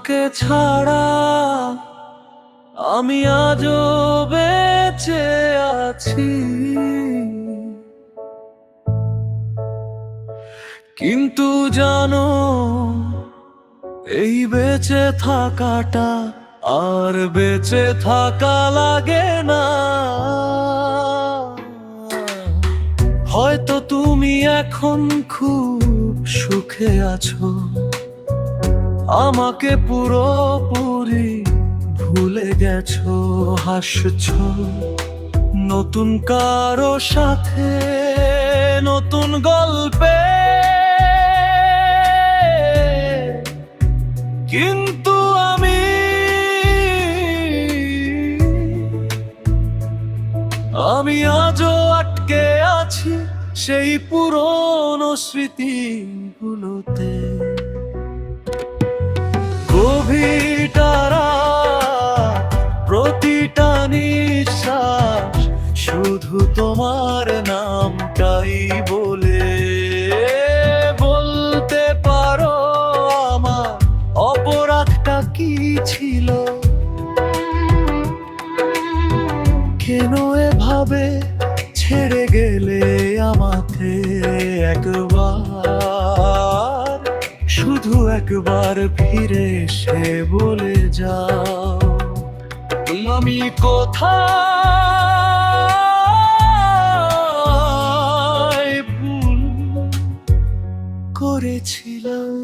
তোমাকে ছাড়া আমি আজও বেঁচে আছি, কিন্তু জানো এই বেঁচে থাকাটা আর বেঁচে থাকা লাগে না। হয়তো তুমি এখন খুব সুখে আছো, আমাকে পুরোপুরি ভুলে গেছো। হাসছো নতুন কারো সাথে, নতুন গল্পে, কিন্তু আমি আজও আটকে আছি সেই পুরনো স্মৃতিগুলোতে। গভীরতা রাত, প্রতিটা নিঃশ্বাস শুধু তোমার নামটাই বলে। বলতে পারো আমার অপরাধটা কি ছিল, কেন এভাবে ছেড়ে গেলে আমাকে একবার, শুধু একবার ফিরে এসে বলে যাও আমি কোথায় ভুল করেছিলাম।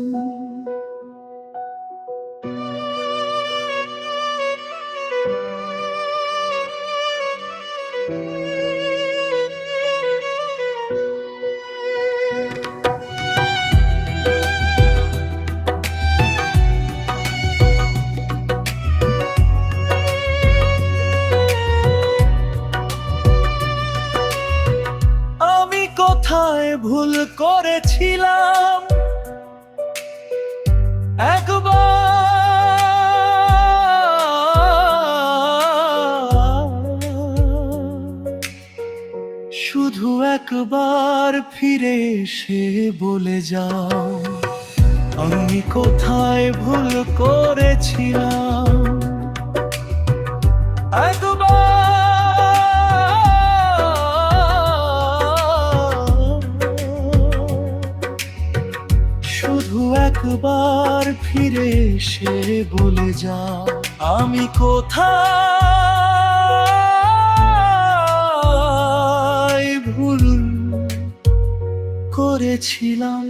আমি কোথায় ভুল করেছিলাম একবার, শুধু একবার ফিরে এসে বলে যাও আমি কোথায় ভুল করেছিলাম শুধু একবার ফিরে এসে বলে যাও আমি কোথায় ভুল করেছিলাম।